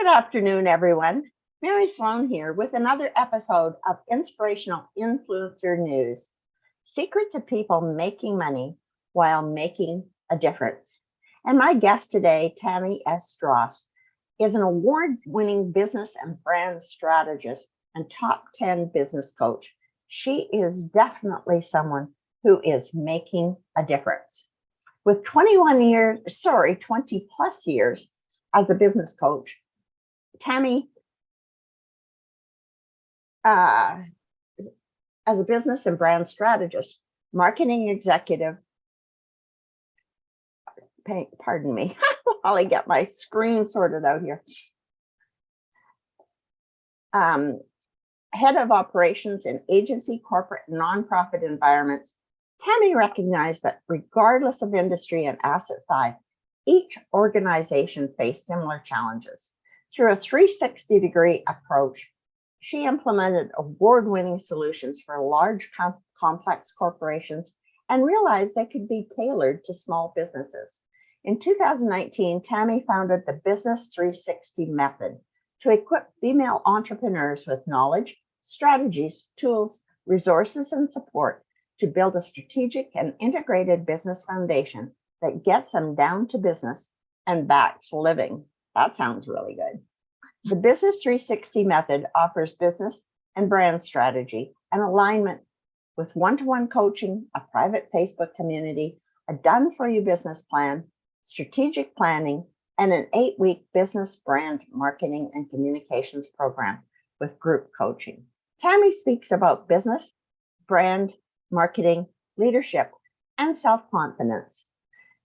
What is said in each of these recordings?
Good afternoon, everyone. Mary Sloan here with another episode of Inspirational Influencer News. Secrets of people making money while making a difference. And my guest today, Tammy S. Drost, is an award-winning business and brand strategist and top 10 business coach. She is definitely someone who is making a difference. With 20 plus years as a business coach, Tammy, as a business and brand strategist, marketing executive, pardon me, while I get my screen sorted out here, head of operations in agency, corporate, and nonprofit environments, Tammy recognized that regardless of industry and asset size, each organization faced similar challenges. Through a 360-degree approach, she implemented award-winning solutions for large, complex corporations and realized they could be tailored to small businesses. In 2019, Tammy founded the Business 360 Method to equip female entrepreneurs with knowledge, strategies, tools, resources, and support to build a strategic and integrated business foundation that gets them down to business and back to living. That sounds really good. The Business 360 Method offers business and brand strategy and alignment with one-to-one coaching, a private Facebook community, a done-for-you business plan, strategic planning, and an 8-week business brand marketing and communications program with group coaching. Tammy speaks about business, brand, marketing, leadership, and self-confidence.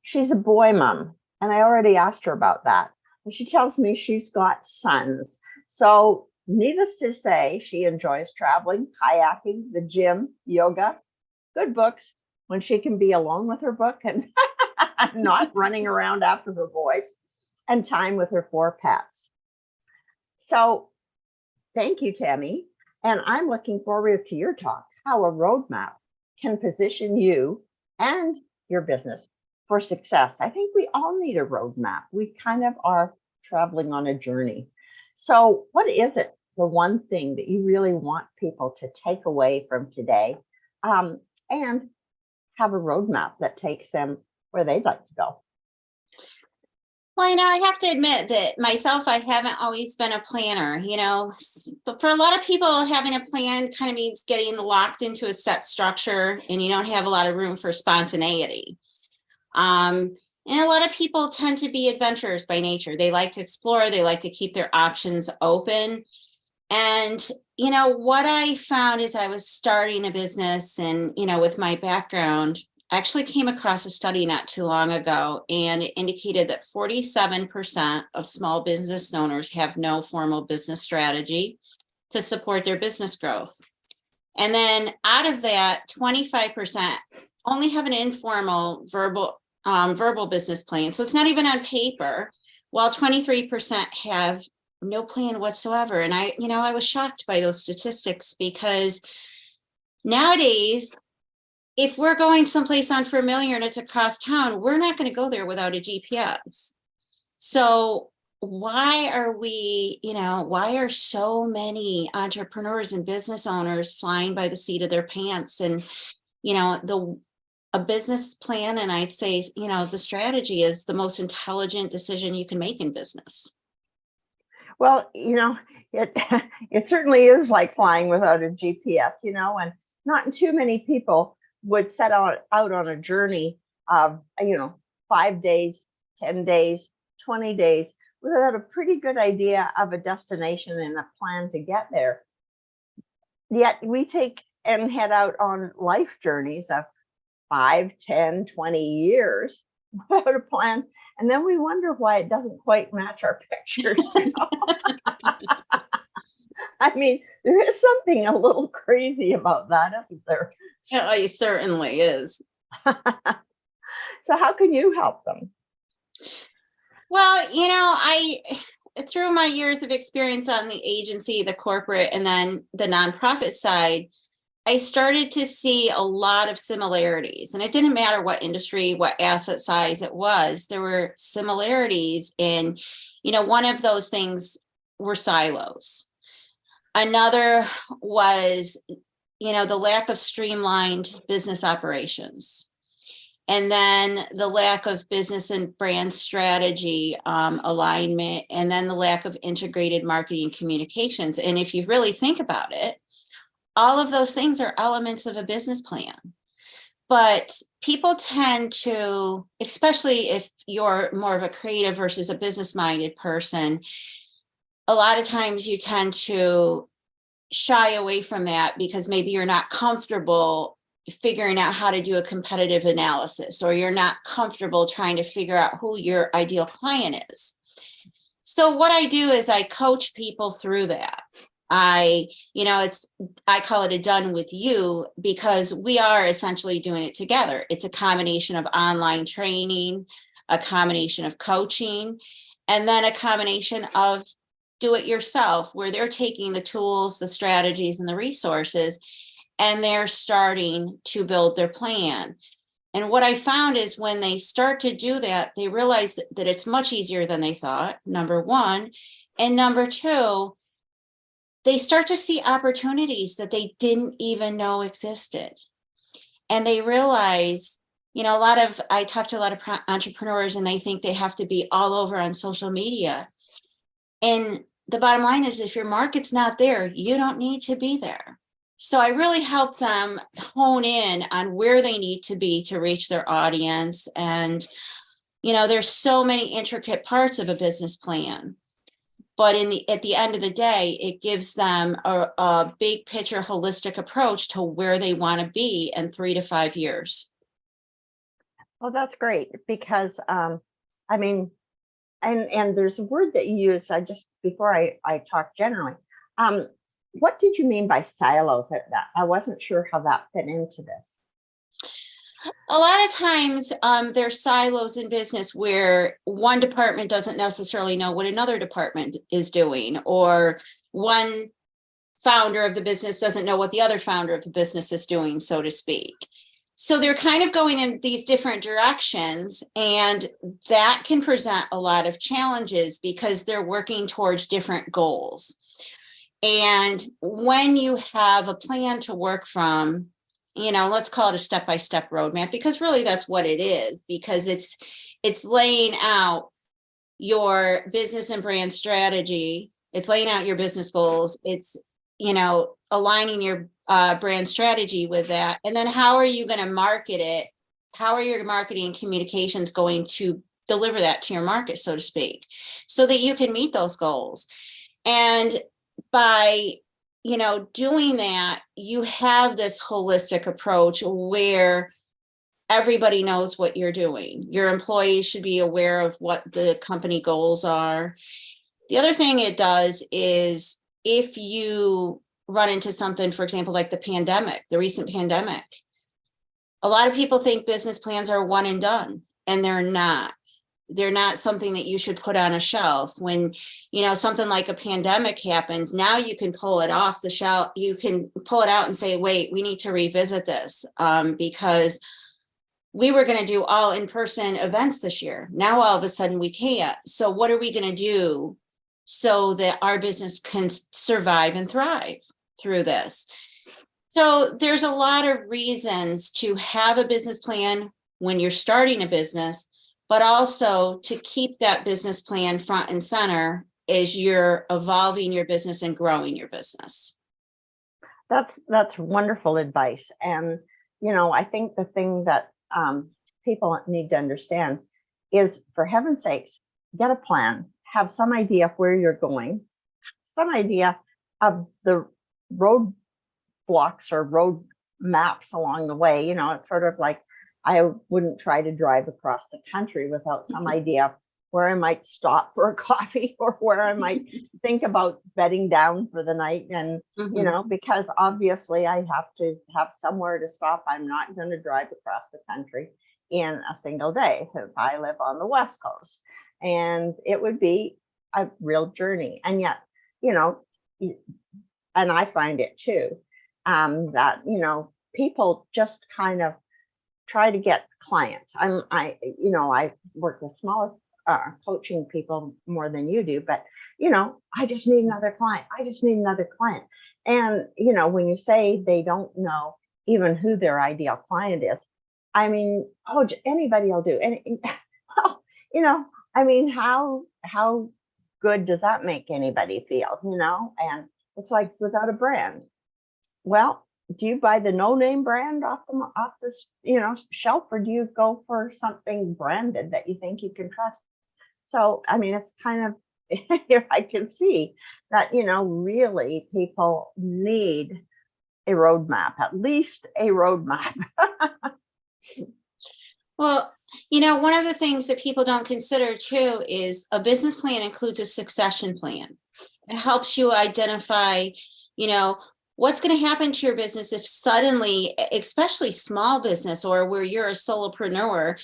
She's a boy mom, and I already asked her about that. And she tells me she's got sons. So needless to say, she enjoys traveling, kayaking, the gym, yoga, good books when she can be alone with her book and not running around after her boys, and time with her 4 pets. So thank you, Tammy. And I'm looking forward to your talk, how a roadmap can position you and your business for success. I think we all need a roadmap. We kind of are traveling on a journey. So what is it, the one thing that you really want people to take away from today, and have a roadmap that takes them where they'd like to go? Well, I have to admit that myself, I haven't always been a planner, but for a lot of people, having a plan kind of means getting locked into a set structure and you don't have a lot of room for spontaneity. And a lot of people tend to be adventurers by nature. They like to explore, they like to keep their options open. And, what I found is I was starting a business and, with my background, I actually came across a study not too long ago, and it indicated that 47% of small business owners have no formal business strategy to support their business growth. And then out of that, 25% only have an informal verbal business plan. So it's not even on paper, while 23% have no plan whatsoever. And I was shocked by those statistics, because nowadays, if we're going someplace unfamiliar and it's across town, we're not going to go there without a GPS. So why are so many entrepreneurs and business owners flying by the seat of their pants? And, a business plan, and I'd say, the strategy is the most intelligent decision you can make in business. Well, it certainly is like flying without a GPS, and not too many people would set out on a journey of, 5 days, 10 days, 20 days without a pretty good idea of a destination and a plan to get there. Yet we take and head out on life journeys of 5, 10, 20 years without a plan. And then we wonder why it doesn't quite match our pictures. I mean, there is something a little crazy about that, isn't there? Yeah, it certainly is. So how can you help them? Well, through my years of experience on the agency, the corporate, and then the nonprofit side, I started to see a lot of similarities, and it didn't matter what industry, what asset size it was, there were similarities in, one of those things were silos. Another was, the lack of streamlined business operations. And then the lack of business and brand strategy alignment, and then the lack of integrated marketing communications. And if you really think about it, all of those things are elements of a business plan. But people tend to, especially if you're more of a creative versus a business-minded person, a lot of times you tend to shy away from that because maybe you're not comfortable figuring out how to do a competitive analysis, or you're not comfortable trying to figure out who your ideal client is. So what I do is I coach people through that. I call it a done with you, because we are essentially doing it together. It's a combination of online training, a combination of coaching, and then a combination of do it yourself, where they're taking the tools, the strategies, and the resources, and they're starting to build their plan. And what I found is when they start to do that, they realize that it's much easier than they thought, number one. And number two, they start to see opportunities that they didn't even know existed. And they realize, I talk to a lot of entrepreneurs, and they think they have to be all over on social media. And the bottom line is, if your market's not there, you don't need to be there. So I really help them hone in on where they need to be to reach their audience. And, there's so many intricate parts of a business plan. But at the end of the day, it gives them a big picture, holistic approach to where they want to be in 3 to 5 years. Well, that's great, because and there's a word that you use. Before I talk generally, what did you mean by silos? That I wasn't sure how that fit into this. A lot of times there's silos in business where one department doesn't necessarily know what another department is doing, or one founder of the business doesn't know what the other founder of the business is doing, so to speak. So they're kind of going in these different directions, and that can present a lot of challenges because they're working towards different goals. And when you have a plan to work from, let's call it a step-by-step roadmap, because really that's what it is, because it's laying out your business and brand strategy. It's laying out your business goals. It's, aligning your brand strategy with that. And then how are you going to market it? How are your marketing and communications going to deliver that to your market, so to speak, so that you can meet those goals? And by doing that, you have this holistic approach where everybody knows what you're doing. Your employees should be aware of what the company goals are. The other thing it does is, if you run into something, for example, like the recent pandemic, a lot of people think business plans are one and done, and they're not. They're not something that you should put on a shelf. When, something like a pandemic happens, now you can pull it off the shelf. You can pull it out and say, wait, we need to revisit this because we were going to do all in-person events this year. Now, all of a sudden we can't. So what are we going to do so that our business can survive and thrive through this? So there's a lot of reasons to have a business plan when you're starting a business, but also to keep that business plan front and center as you're evolving your business and growing your business. That's wonderful advice. And, I think the thing that people need to understand is, for heaven's sakes, get a plan, have some idea of where you're going, some idea of the road blocks or road maps along the way. It's sort of like, I wouldn't try to drive across the country without some idea of where I might stop for a coffee, or where I might think about bedding down for the night. And, because obviously I have to have somewhere to stop. I'm not going to drive across the country in a single day, because I live on the West Coast, and it would be a real journey. And yet, and I find it too, that, people just kind of try to get clients. I work with smaller coaching people more than you do, but you know, I just need another client. I just need another client. And you know, when you say they don't know even who their ideal client is, I mean, oh, anybody will do. And well, you know, I mean, how good does that make anybody feel? You know, and it's like without a brand. Well, do you buy the no-name brand off this, you know, shelf, or do you go for something branded that you think you can trust? So, I mean, it's kind of here I can see that, you know, really people need a roadmap, at least a roadmap. Well, you know, one of the things that people don't consider too is a business plan includes a succession plan. It helps you identify, you know, what's going to happen to your business if suddenly, especially small business or where you're a solopreneur,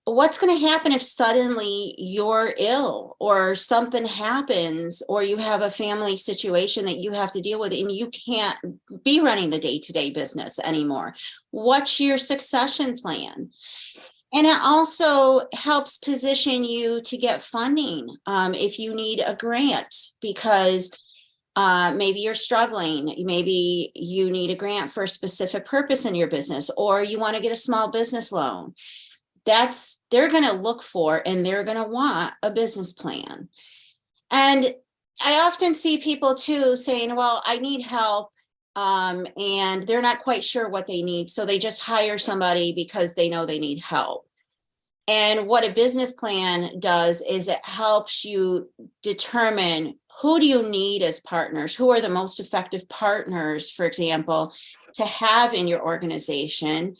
what's going to happen if suddenly you're ill or something happens or you have a family situation that you have to deal with and you can't be running the day-to-day business anymore? What's your succession plan? And it also helps position you to get funding if you need a grant, because maybe you're struggling. Maybe you need a grant for a specific purpose in your business, or you want to get a small business loan. They're going to look for, and they're going to want a business plan. And I often see people too saying, well, I need help. And they're not quite sure what they need. So they just hire somebody because they know they need help. And what a business plan does is it helps you determine who do you need as partners, who are the most effective partners, for example, to have in your organization.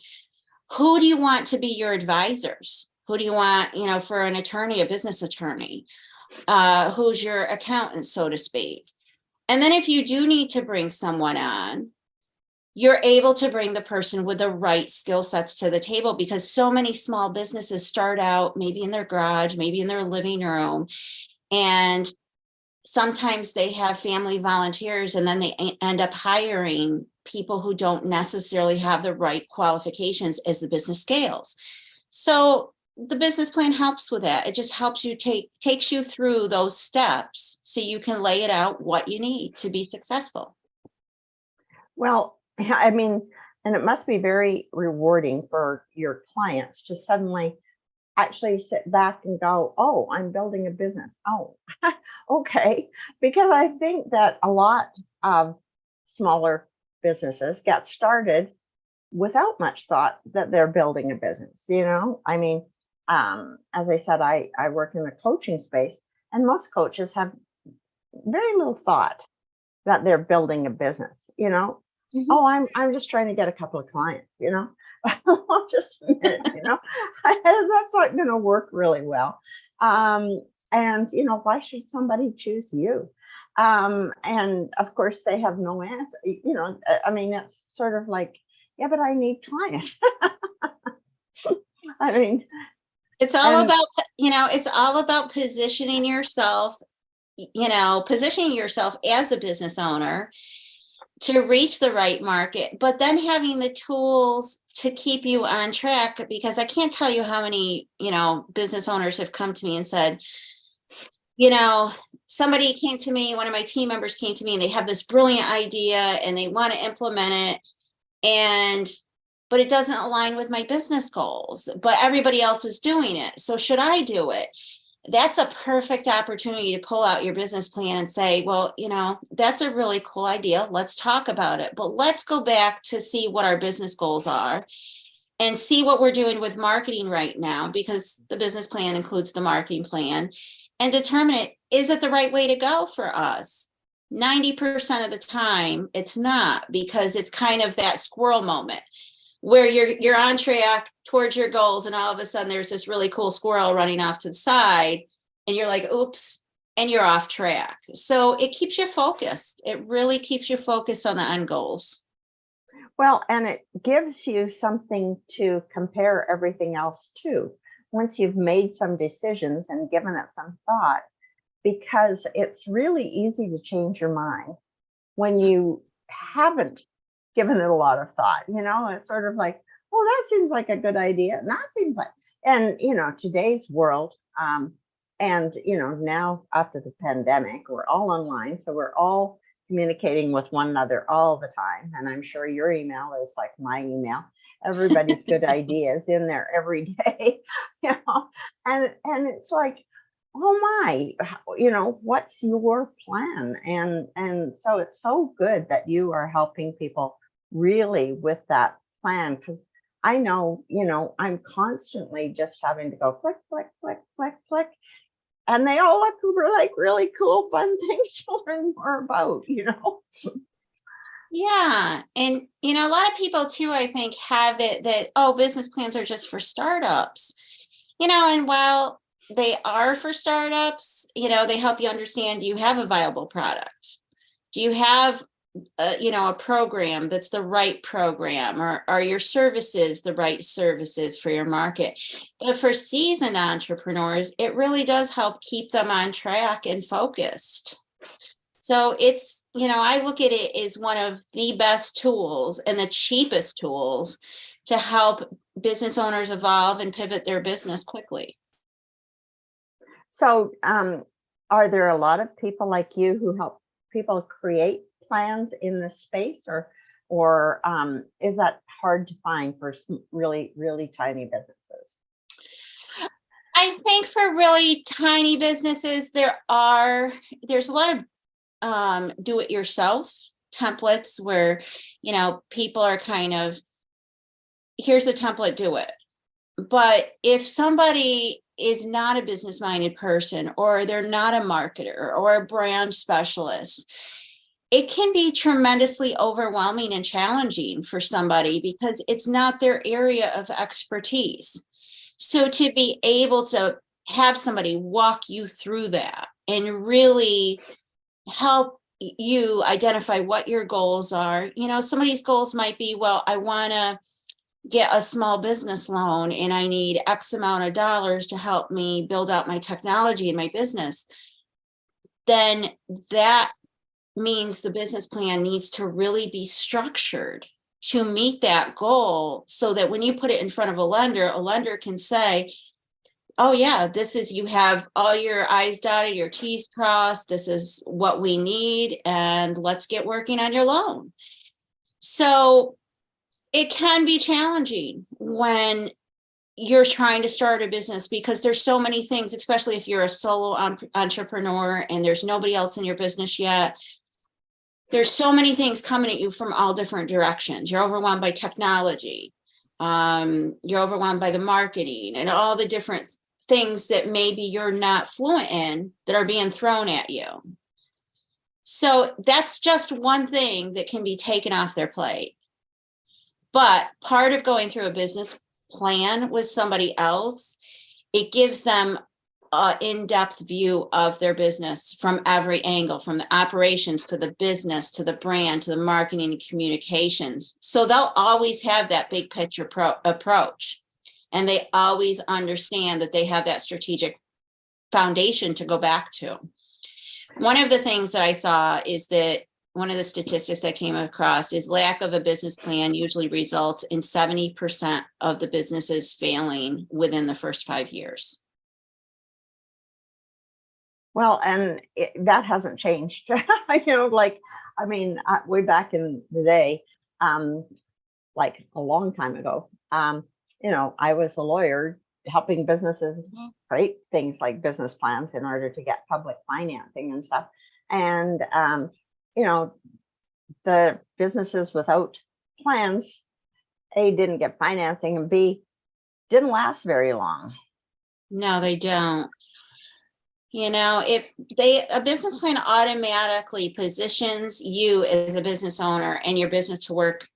Who do you want to be your advisors? Who do you want, you know, for an attorney, a business attorney? Who's your accountant, so to speak? And then if you do need to bring someone on, you're able to bring the person with the right skill sets to the table, because so many small businesses start out maybe in their garage, maybe in their living room, and sometimes they have family volunteers, and then they end up hiring people who don't necessarily have the right qualifications as the business scales. So the business plan helps with that. It just helps you takes you through those steps so you can lay it out what you need to be successful. Well, I mean, and it must be very rewarding for your clients to suddenly actually sit back and go, oh, I'm building a business. Oh, okay. Because I think that a lot of smaller businesses get started without much thought that they're building a business. You know, I mean, as I said, I work in the coaching space, and most coaches have very little thought that they're building a business, you know. Mhm. Oh, I'm just trying to get a couple of clients, you know. Just a minute, you know. That's not going to work really well. And you know, why should somebody choose you? And of course, they have no answer. You know, I mean, it's sort of like, yeah, but I need clients. I mean, It's all and about, you know, it's all about positioning yourself, you know, positioning yourself as a business owner to reach the right market, but then having the tools to keep you on track. Because I can't tell you how many, you know, business owners have come to me and said, you know, somebody came to me, one of my team members came to me, and they have this brilliant idea and they want to implement it. But it doesn't align with my business goals, but everybody else is doing it. So should I do it? That's a perfect opportunity to pull out your business plan and say, well, you know, that's a really cool idea. Let's talk about it. But let's go back to see what our business goals are and see what we're doing with marketing right now, because the business plan includes the marketing plan, and determine it. Is it the right way to go for us? 90% of the time, it's not, because it's kind of that squirrel moment where you're on track towards your goals, and all of a sudden there's this really cool squirrel running off to the side, and you're like, oops, and you're off track. So it keeps you focused. It really keeps you focused on the end goals. well, and it gives you something to compare everything else to once you've made some decisions and given it some thought, because it's really easy to change your mind when you haven't given it a lot of thought. You know, it's sort of like, oh, that seems like a good idea. And that seems like, and you know, today's world, And, now after the pandemic, we're all online. So we're all communicating with one another all the time. And I'm sure your email is like my email. Everybody's good ideas in there every day, and it's like, oh my, what's your plan? And so it's so good that you are helping people really with that plan, because I know, I'm constantly just having to go click, click, click, click, click. And they all look like really cool, fun things to learn more about. Yeah. And, a lot of people too, I think, have it that, oh, business plans are just for startups, and while they are for startups, they help you understand, do you have a viable product? Do you have a program that's the right program, or are your services the right services for your market? But for seasoned entrepreneurs, it really does help keep them on track and focused. So it's, I look at it as one of the best tools and the cheapest tools to help business owners evolve and pivot their business quickly. So, are there a lot of people like you who help people create plans in this space, or is that hard to find for really, really tiny businesses? I think for really tiny businesses, there's a lot of do-it-yourself templates where, people are kind of, here's a template, do it. But if somebody is not a business-minded person, or they're not a marketer or a brand specialist, it can be tremendously overwhelming and challenging for somebody because it's not their area of expertise. So to be able to have somebody walk you through that and really help you identify what your goals are. Some of these goals might be, well, I want to get a small business loan and I need X amount of dollars to help me build out my technology and my business. Then that means the business plan needs to really be structured to meet that goal, so that when you put it in front of a lender can say, oh yeah, you have all your I's dotted, your T's crossed, this is what we need, and let's get working on your loan. So it can be challenging when you're trying to start a business, because there's so many things, especially if you're a solo entrepreneur and there's nobody else in your business yet. There's so many things coming at you from all different directions. You're overwhelmed by technology. You're overwhelmed by the marketing and all the different things that maybe you're not fluent in that are being thrown at you. So that's just one thing that can be taken off their plate. But part of going through a business plan with somebody else, it gives them an in-depth view of their business from every angle, from the operations to the business to the brand to the marketing and communications. So they'll always have that big picture approach, and they always understand that they have that strategic foundation to go back to. One of the things that I saw is that one of the statistics I came across is lack of a business plan usually results in 70% of the businesses failing within the first 5 years. Well, and that hasn't changed. Way back in the day, like a long time ago, I was a lawyer helping businesses create things like business plans in order to get public financing and stuff. And, the businesses without plans, A, didn't get financing, and B, didn't last very long. No, they don't. A business plan automatically positions you as a business owner and your business to work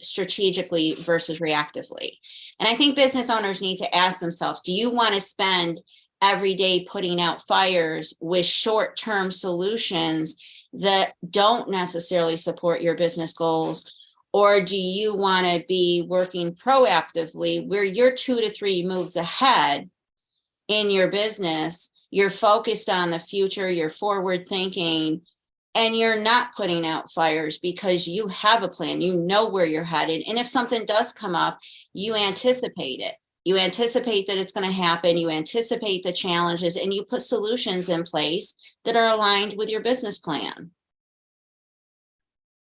strategically versus reactively. And I think business owners need to ask themselves, do you want to spend every day putting out fires with short-term solutions that don't necessarily support your business goals? Or do you want to be working proactively where you're 2 to 3 moves ahead in your business? You're focused on the future, you're forward thinking, and you're not putting out fires because you have a plan, you know where you're headed. And if something does come up, you anticipate it You anticipate that it's going to happen. You anticipate the challenges, and you put solutions in place that are aligned with your business plan.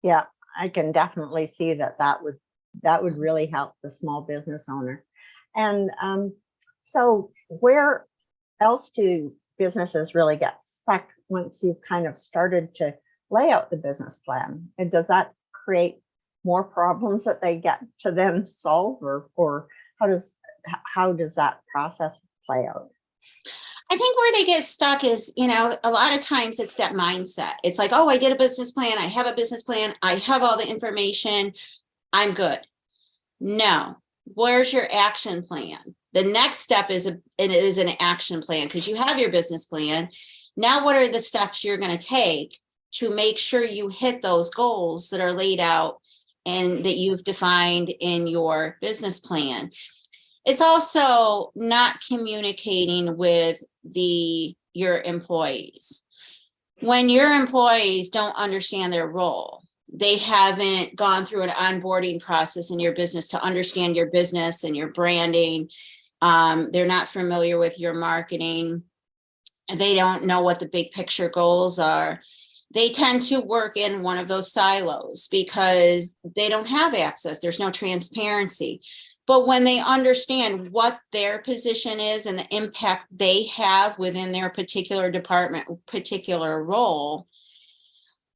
Yeah, I can definitely see that would really help the small business owner. And so where else do businesses really get stuck once you've kind of started to lay out the business plan? And does that create more problems that they get to then solve, or how does that process play out? I think where they get stuck is, a lot of times it's that mindset. It's like, oh, I did a business plan. I have a business plan. I have all the information. I'm good. No. Where's your action plan? The next step is an action plan, because you have your business plan. Now, what are the steps you're going to take to make sure you hit those goals that are laid out and that you've defined in your business plan? It's also not communicating with your employees. When your employees don't understand their role, they haven't gone through an onboarding process in your business to understand your business and your branding. They're not familiar with your marketing. They don't know what the big picture goals are. They tend to work in one of those silos because they don't have access. There's no transparency. But when they understand what their position is and the impact they have within their particular department, particular role,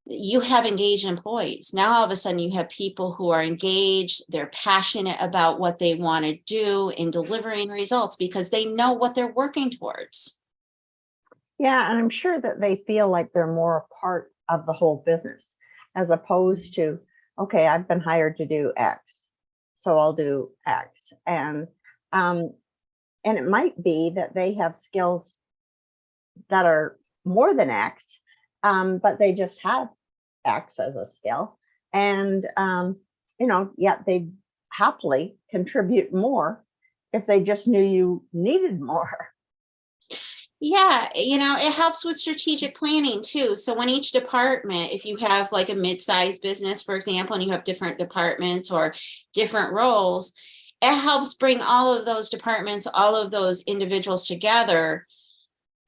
you have engaged employees. Now, all of a sudden, you have people who are engaged. They're passionate about what they want to do in delivering results because they know what they're working towards. Yeah, and I'm sure that they feel like they're more a part of the whole business, as opposed to, okay, I've been hired to do X, so I'll do X. And it might be that they have skills that are more than X, but they just have X as a skill. And yet they'd happily contribute more if they just knew you needed more. Yeah, it helps with strategic planning too. So when each department, if you have like a mid-sized business, for example, and you have different departments or different roles, it helps bring all of those departments, all of those individuals together,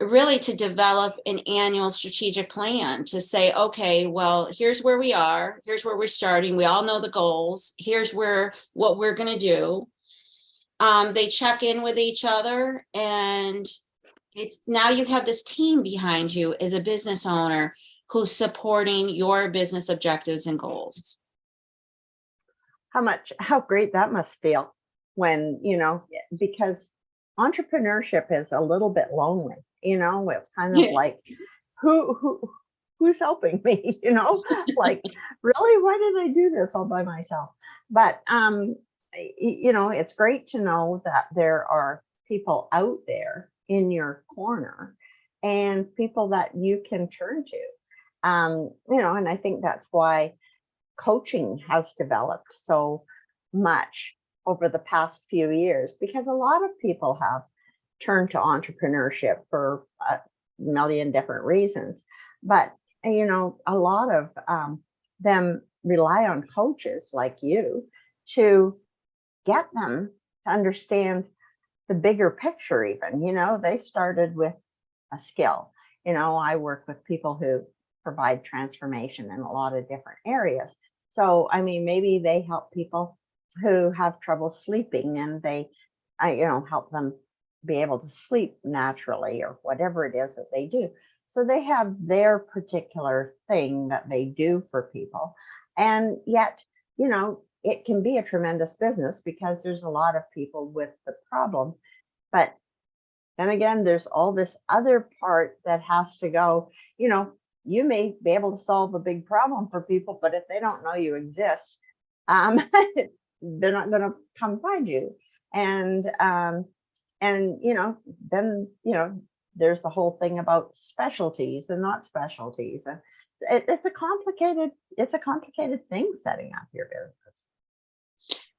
really to develop an annual strategic plan to say, okay, well, here's where we are. Here's where we're starting. We all know the goals. Here's what we're going to do. They check in with each other, and it's now you have this team behind you as a business owner who's supporting your business objectives and goals. How great that must feel when, because entrepreneurship is a little bit lonely, it's kind of like, who's helping me, like, really, why did I do this all by myself? But, it's great to know that there are people out there in your corner and people that you can turn to. And I think that's why coaching has developed so much over the past few years, because a lot of people have turned to entrepreneurship for a million different reasons. But, a lot of them rely on coaches like you to get them to understand the bigger picture. Even, they started with a skill. I work with people who provide transformation in a lot of different areas. So, maybe they help people who have trouble sleeping, and they, help them be able to sleep naturally, or whatever it is that they do. So they have their particular thing that they do for people. And yet, it can be a tremendous business because there's a lot of people with the problem. But then again, there's all this other part that has to go. You may be able to solve a big problem for people, but if they don't know you exist, they're not going to come find you. And then there's the whole thing about specialties and not specialties. And it's a complicated thing setting up your business.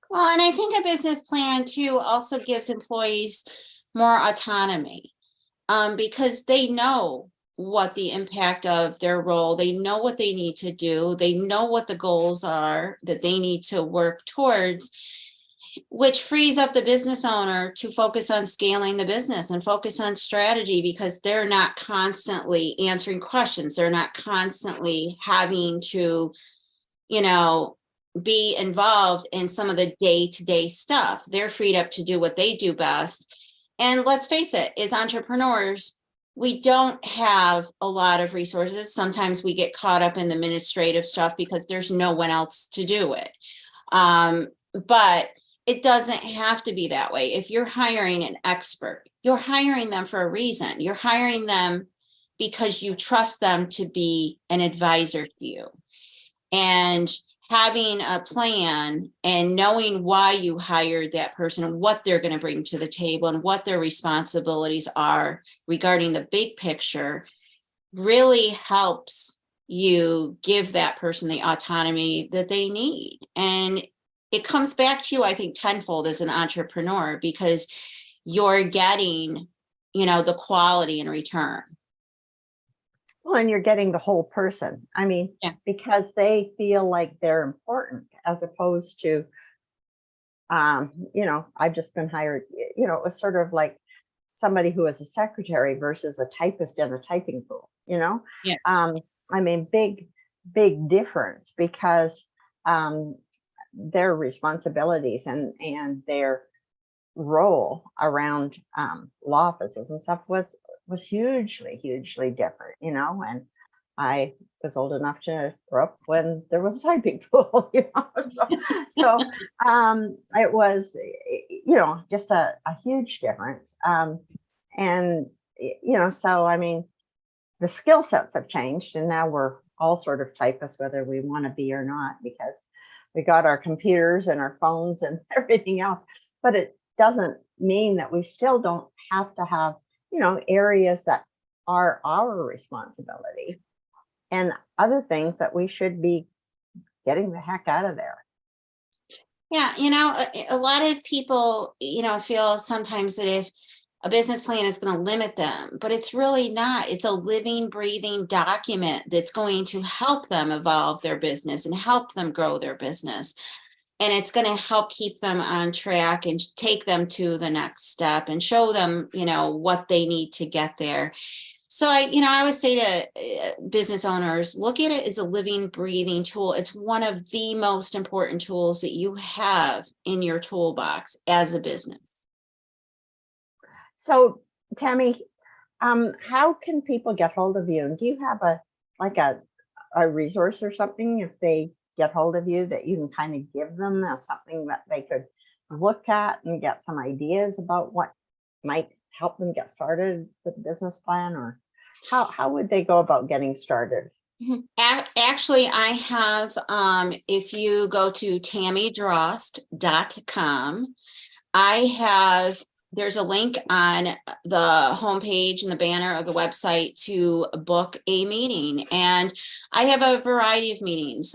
Well, and I think a business plan too also gives employees more autonomy, because they know what the impact of their role, they know what they need to do, they know what the goals are that they need to work towards. which frees up the business owner to focus on scaling the business and focus on strategy, because they're not constantly answering questions. They're not constantly having to, be involved in some of the day-to-day stuff. They're freed up to do what they do best. And let's face it, as entrepreneurs, we don't have a lot of resources. Sometimes we get caught up in the administrative stuff because there's no one else to do it. But it doesn't have to be that way. If you're hiring an expert, you're hiring them for a reason. You're hiring them because you trust them to be an advisor to you. And having a plan and knowing why you hired that person and what they're going to bring to the table and what their responsibilities are regarding the big picture really helps you give that person the autonomy that they need. And it comes back to you, I think, tenfold as an entrepreneur, because you're getting, the quality in return. Well, and you're getting the whole person. I mean, Yeah. because they feel like they're important, as opposed to, I've just been hired, it was sort of like somebody who is a secretary versus a typist in a typing pool, Yeah. I mean, big difference, because their responsibilities and their role around law offices and stuff was hugely different, and I was old enough to grow up when there was a typing pool, so it was, just a huge difference, and so I mean, the skill sets have changed, and now we're all sort of typists, whether we want to be or not, because we got our computers and our phones and everything else. But it doesn't mean that we still don't have to have, areas that are our responsibility and other things that we should be getting the heck out of there. Yeah, a lot of people, feel sometimes that if a business plan is going to limit them, but it's really not. It's a living, breathing document that's going to help them evolve their business and help them grow their business. And it's going to help keep them on track and take them to the next step and show them, what they need to get there. So I always say to business owners, look at it as a living, breathing tool. It's one of the most important tools that you have in your toolbox as a business. So, Tammy, how can people get hold of you? And do you have a resource or something, if they get hold of you, that you can kind of give them as something that they could look at and get some ideas about what might help them get started with a business plan? Or how would they go about getting started? Actually, I have, if you go to tammydrost.com, there's a link on the homepage and the banner of the website to book a meeting. And I have a variety of meetings.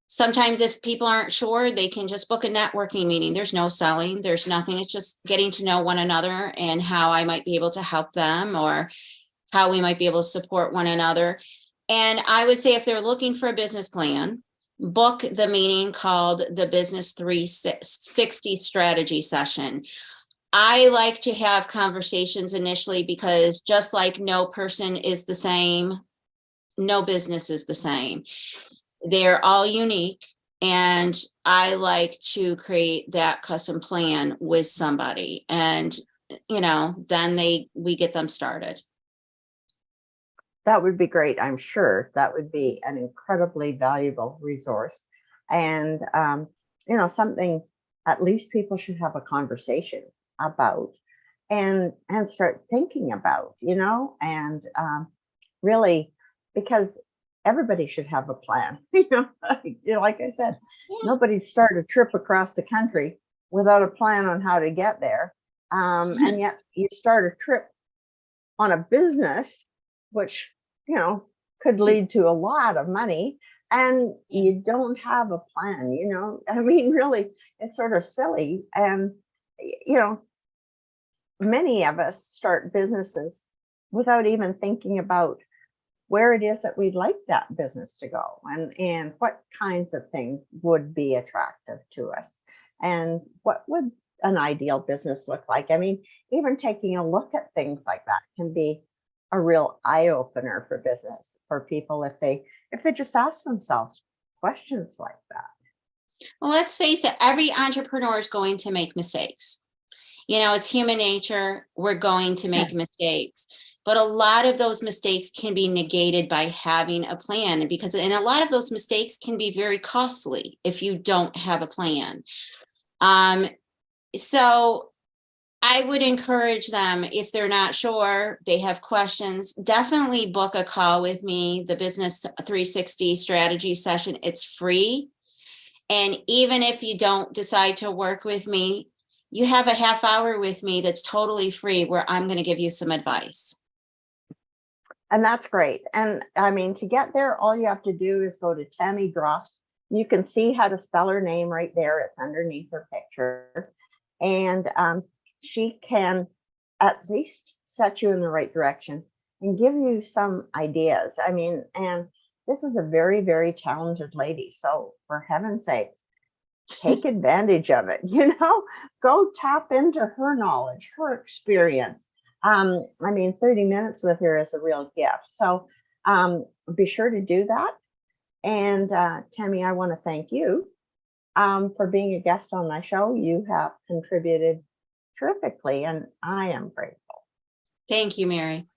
Sometimes if people aren't sure, they can just book a networking meeting. There's no selling, there's nothing. It's just getting to know one another and how I might be able to help them or how we might be able to support one another. And I would say if they're looking for a business plan, book the meeting called the Business 360 Strategy Session. I like to have conversations initially, because just like no person is the same, no business is the same. They're all unique. And I like to create that custom plan with somebody. And, then we get them started. That would be great. I'm sure that would be an incredibly valuable resource, and something at least people should have a conversation about and start thinking about, and really, because everybody should have a plan. Like I said, nobody started a trip across the country without a plan on how to get there, and yet you start a trip on a business, which could lead to a lot of money, and you don't have a plan. I mean, really, it's sort of silly. And many of us start businesses without even thinking about where it is that we'd like that business to go, and what kinds of things would be attractive to us. And what would an ideal business look like? I mean, even taking a look at things like that can be a real eye opener for business, for people if they just ask themselves questions like that. Well, let's face it, every entrepreneur is going to make mistakes. You know, it's human nature. We're going to make mistakes. But a lot of those mistakes can be negated by having a plan, and a lot of those mistakes can be very costly if you don't have a plan. So I would encourage them, if they're not sure, they have questions, definitely book a call with me, the Business 360 strategy session. It's free. And even if you don't decide to work with me, you have a half hour with me that's totally free where I'm going to give you some advice. And that's great. And I mean, to get there, all you have to do is go to Tammy Drost. You can see how to spell her name right there. It's underneath her picture. And she can at least set you in the right direction and give you some ideas. I mean, and this is a very, very talented lady. So for heaven's sakes, take advantage of it. Go tap into her knowledge, her experience. I mean, 30 minutes with her is a real gift. So be sure to do that. And Tammy, I want to thank you for being a guest on my show. You have contributed terrifically, and I am grateful. Thank you, Mary.